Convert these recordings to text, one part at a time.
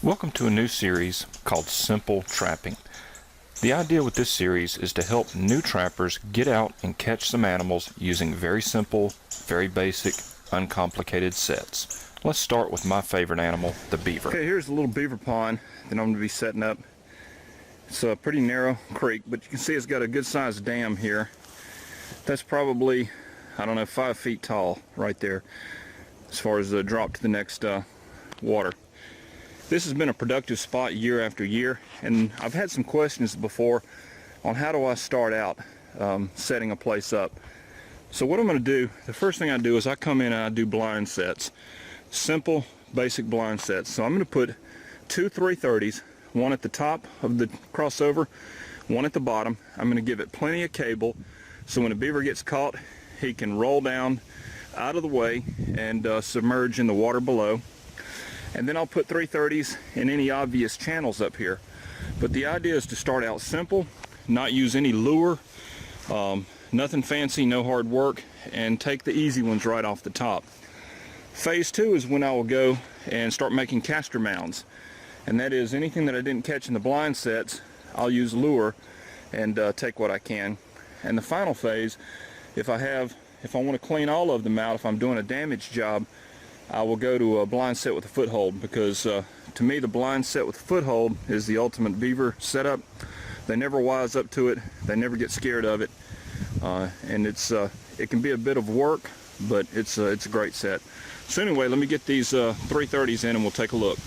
Welcome to a new series called Simple Trapping. The idea with this series is to help new trappers get out and catch some animals using very simple, very basic, uncomplicated sets. Let's start with my favorite animal, the beaver. Okay, here's a little beaver pond that I'm going to be setting up. It's a pretty narrow creek, but you can see it's got a good sized dam here. That's probably, I don't know, 5 feet tall right there as far as the drop to the next water. This has been a productive spot year after year, and I've had some questions before on how do I start out setting a place up. So what I'm going to do, the first thing I do is I come in and I do blind sets. Simple, basic blind sets. So I'm going to put 2 330s, one at the top of the crossover, one at the bottom. I'm going to give it plenty of cable so when a beaver gets caught, he can roll down out of the way and submerge in the water below. And then I'll put 330s in any obvious channels up here. But the idea is to start out simple, not use any lure, nothing fancy, no hard work, and take the easy ones right off the top. Phase 2 is when I will go and start making caster mounds. And that is anything that I didn't catch in the blind sets, I'll use lure and take what I can. And the final phase, if I want to clean all of them out, if I'm doing a damage job, I will go to a blind set with a foothold, because to me the blind set with a foothold is the ultimate beaver setup. They never wise up to it, they never get scared of it, and it can be a bit of work, but it's a great set. So anyway, let me get these 330s in and we'll take a look.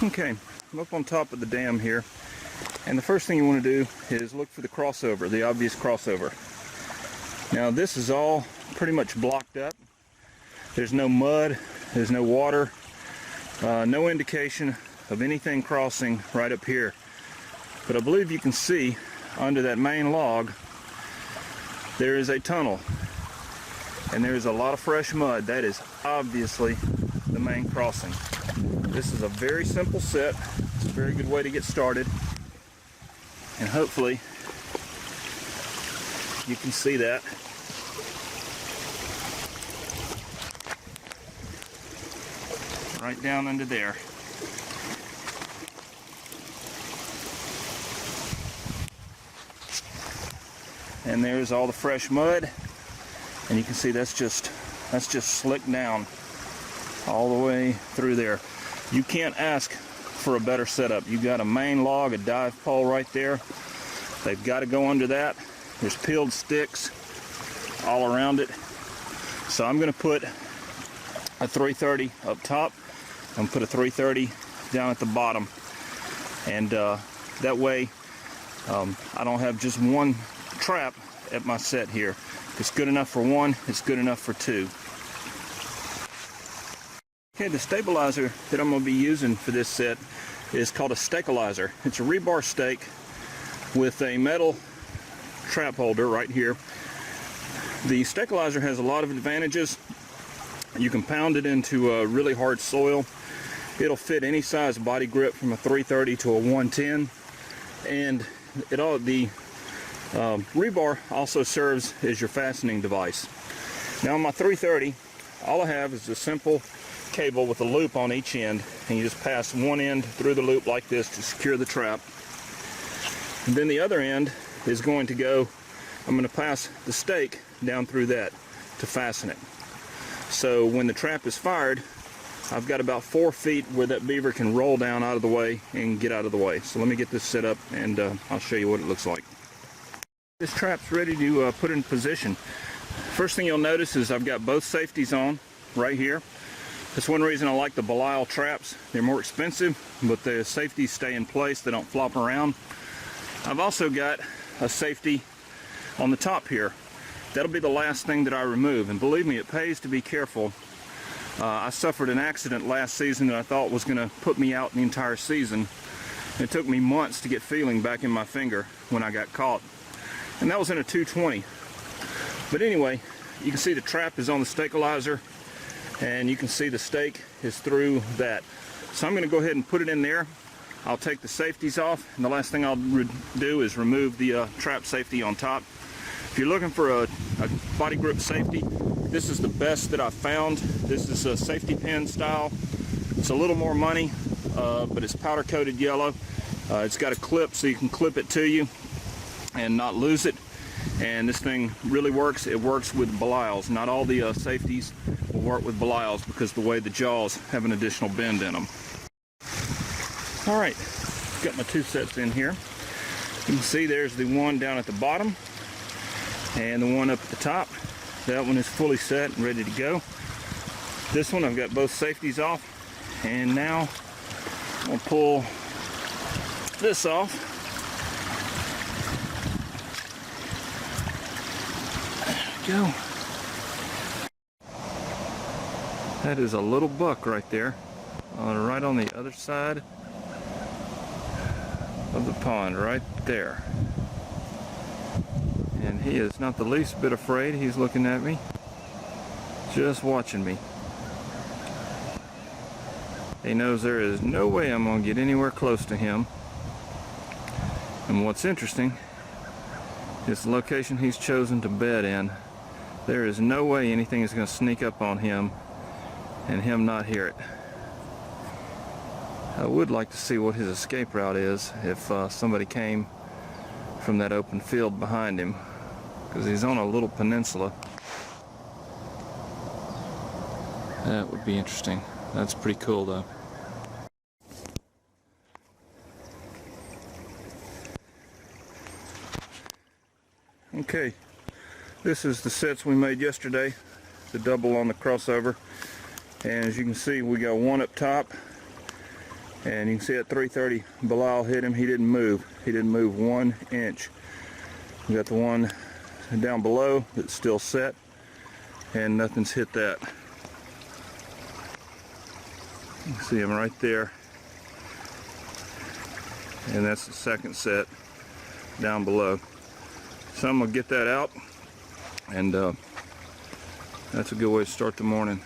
Okay, I'm up on top of the dam here, and the first thing you want to do is look for the crossover, the obvious crossover. Now this is all pretty much blocked up. There's no mud, there's no water, no indication of anything crossing right up here. But I believe you can see under that main log there is a tunnel, and there is a lot of fresh mud. That is obviously the main crossing. This is a very simple set. It's a very good way to get started, and hopefully you can see that. Right down under there. And there's all the fresh mud, and you can see that's just slicked down all the way through there. You can't ask for a better setup. You got a main log, a dive pole right there. They've got to go under that. There's peeled sticks all around it. So I'm going to put a 330 up top and put a 330 down at the bottom. And that way I don't have just one trap at my set here. If it's good enough for one, it's good enough for two. Okay, the stabilizer that I'm going to be using for this set is called a Steckel Iser. It's a rebar stake with a metal trap holder right here. The Steckel Iser has a lot of advantages. You can pound it into really hard soil. It'll fit any size body grip from a 330 to a 110, and the rebar also serves as your fastening device. Now on my 330, all I have is a simple cable with a loop on each end, and you just pass one end through the loop like this to secure the trap. And then the other end is going to go, I'm going to pass the stake down through that to fasten it. So when the trap is fired, I've got about 4 feet where that beaver can roll down out of the way and get out of the way. So let me get this set up, and I'll show you what it looks like. This trap's ready to put in position. First thing you'll notice is I've got both safeties on right here. That's one reason I like the Belial traps. They're more expensive, but the safeties stay in place. They don't flop around. I've also got a safety on the top here. That'll be the last thing that I remove, and believe me, it pays to be careful. I suffered an accident last season that I thought was going to put me out the entire season. It took me months to get feeling back in my finger when I got caught, and that was in a 220. But anyway, you can see the trap is on the Steckel Iser, and you can see the stake is through that. So I'm going to go ahead and put it in there. I'll take the safeties off, and the last thing I'll do is remove the trap safety on top. If you're looking for a body grip safety, this is the best that I've found. This is a safety pin style. It's a little more money, but it's powder coated yellow. It's got a clip so you can clip it to you and not lose it. And this thing really works. It works with Belials. Not all the safeties will work with Belials because the way the jaws have an additional bend in them. All right, got my two sets in here. You can see there's the one down at the bottom and the one up at the top. That one is fully set and ready to go. This one, I've got both safeties off, and now I'm gonna pull this off. There we go. That is a little buck right there, right on the other side of the pond, right there. And he is not the least bit afraid. He's looking at me, just watching me. He knows there is no way I'm going to get anywhere close to him. And what's interesting is the location he's chosen to bed in. There is no way anything is going to sneak up on him and him not hear it. I would like to see what his escape route is if somebody came from that open field behind him, because he's on a little peninsula. That would be interesting. That's pretty cool though. Okay, this is the sets we made yesterday, the double on the crossover, and as you can see we got one up top, and you can see at 3:30 Belial hit him. He didn't move 1 inch. We got the one down below that's still set, and nothing's hit that. You can see him right there, and that's the second set down below. So I'm gonna get that out, and that's a good way to start the morning.